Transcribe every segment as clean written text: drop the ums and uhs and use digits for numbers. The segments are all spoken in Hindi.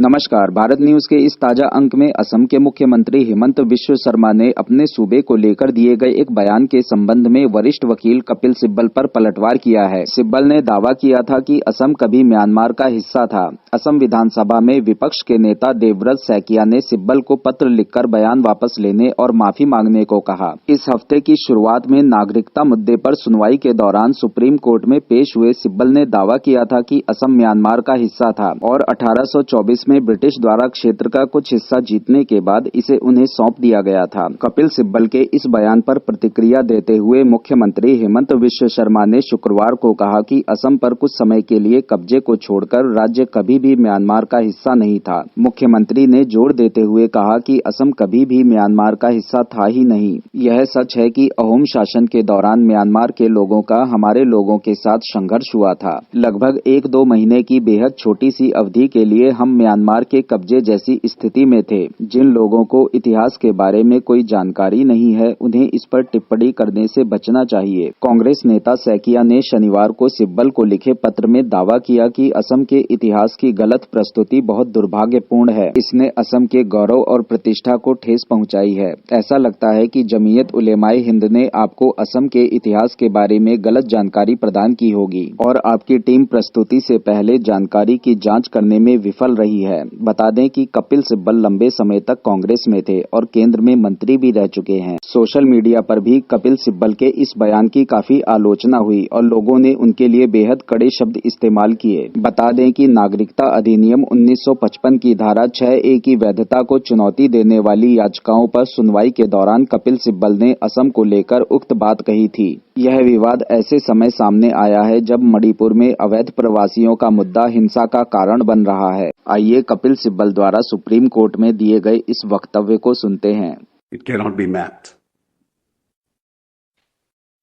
नमस्कार। भारत न्यूज के इस ताजा अंक में असम के मुख्यमंत्री हेमंत बिश्व शर्मा ने अपने सूबे को लेकर दिए गए एक बयान के संबंध में वरिष्ठ वकील कपिल सिब्बल पर पलटवार किया है। सिब्बल ने दावा किया था कि असम कभी म्यांमार का हिस्सा था। असम विधानसभा में विपक्ष के नेता देवव्रत सैकिया ने सिब्बल को पत्र लिखकर बयान वापस लेने और माफी मांगने को कहा। इस हफ्ते की शुरुआत में नागरिकता मुद्दे पर सुनवाई के दौरान सुप्रीम कोर्ट में पेश हुए सिब्बल ने दावा किया था कि असम म्यांमार का हिस्सा था और 1824 में ब्रिटिश द्वारा क्षेत्र का कुछ हिस्सा जीतने के बाद इसे उन्हें सौंप दिया गया था। कपिल सिब्बल के इस बयान पर प्रतिक्रिया देते हुए मुख्यमंत्री हेमंत बिश्व शर्मा ने शुक्रवार को कहा कि असम पर कुछ समय के लिए कब्जे को छोड़कर राज्य कभी भी म्यांमार का हिस्सा नहीं था। मुख्यमंत्री ने जोर देते हुए कहा कि असम कभी भी म्यांमार का हिस्सा था ही नहीं। यह सच है कि अहोम शासन के दौरान म्यांमार के लोगों का हमारे लोगों के साथ संघर्ष हुआ था। लगभग 1-2 महीने की बेहद छोटी सी अवधि के लिए हम म्यांमार के कब्जे जैसी स्थिति में थे। जिन लोगों को इतिहास के बारे में कोई जानकारी नहीं है, उन्हें इस पर टिप्पणी करने से बचना चाहिए। कांग्रेस नेता सैकिया ने शनिवार को सिब्बल को लिखे पत्र में दावा किया कि असम के इतिहास की गलत प्रस्तुति बहुत दुर्भाग्यपूर्ण है। इसने असम के गौरव और प्रतिष्ठा को ठेस पहुंचाई है। ऐसा लगता है कि जमीयत उलेमाए हिंद ने आपको असम के इतिहास के बारे में गलत जानकारी प्रदान की होगी और आपकी टीम प्रस्तुति से पहले जानकारी की जांच करने में विफल रही है। बता दें कि कपिल सिब्बल लंबे समय तक कांग्रेस में थे और केंद्र में मंत्री भी रह चुके हैं। सोशल मीडिया पर भी कपिल सिब्बल के इस बयान की काफी आलोचना हुई और लोगों ने उनके लिए बेहद कड़े शब्द इस्तेमाल किए। बता दें कि नागरिकता अधिनियम 1955 की धारा 6A की वैधता को चुनौती देने वाली याचिकाओं पर सुनवाई के दौरान कपिल सिब्बल ने असम को लेकर उक्त बात कही थी। यह विवाद ऐसे समय सामने आया है जब मणिपुर में अवैध प्रवासियों का मुद्दा हिंसा का कारण बन रहा है। आइए कपिल सिब्बल द्वारा सुप्रीम कोर्ट में दिए गए इस वक्तव्य को सुनते हैं। It cannot be mapped.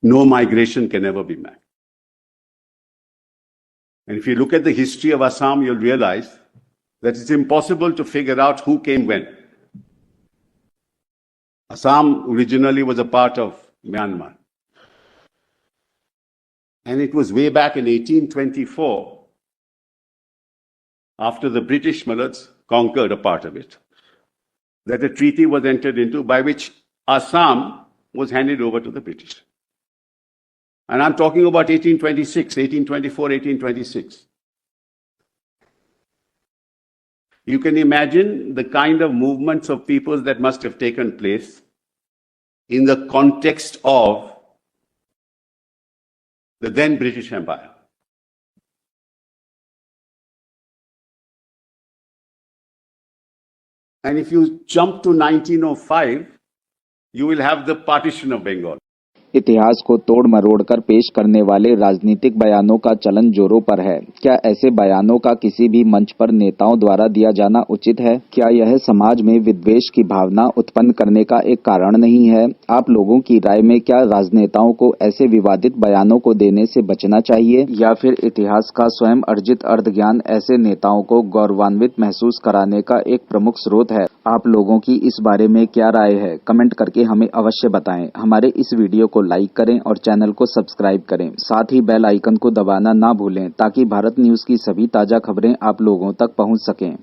No migration can ever be mapped. And if you look at the history of Assam, you'll realize that it's impossible to figure out who came when. Assam originally was a part of Myanmar. And it was way back in 1824, after the British Mullahs conquered a part of it, that a treaty was entered into by which Assam was handed over to the British. And I'm talking about 1826, 1824, 1826. You can imagine the kind of movements of peoples that must have taken place in the context of the then British Empire. And if you jump to 1905, you will have the partition of Bengal. इतिहास को तोड़ मरोड़ कर पेश करने वाले राजनीतिक बयानों का चलन जोरों पर है। क्या ऐसे बयानों का किसी भी मंच पर नेताओं द्वारा दिया जाना उचित है? क्या यह समाज में विद्वेष की भावना उत्पन्न करने का एक कारण नहीं है? आप लोगों की राय में क्या राजनेताओं को ऐसे विवादित बयानों को देने से बचना चाहिए या फिर इतिहास का स्वयं अर्जित अर्ध ज्ञान ऐसे नेताओं को गौरवान्वित महसूस कराने का एक प्रमुख स्रोत है? आप लोगों की इस बारे में क्या राय है? कमेंट करके हमें अवश्य बताएं। हमारे इस वीडियो को लाइक करें और चैनल को सब्सक्राइब करें। साथ ही बेल आइकन को दबाना ना भूलें ताकि भारत न्यूज की सभी ताजा खबरें आप लोगों तक पहुंच सकें।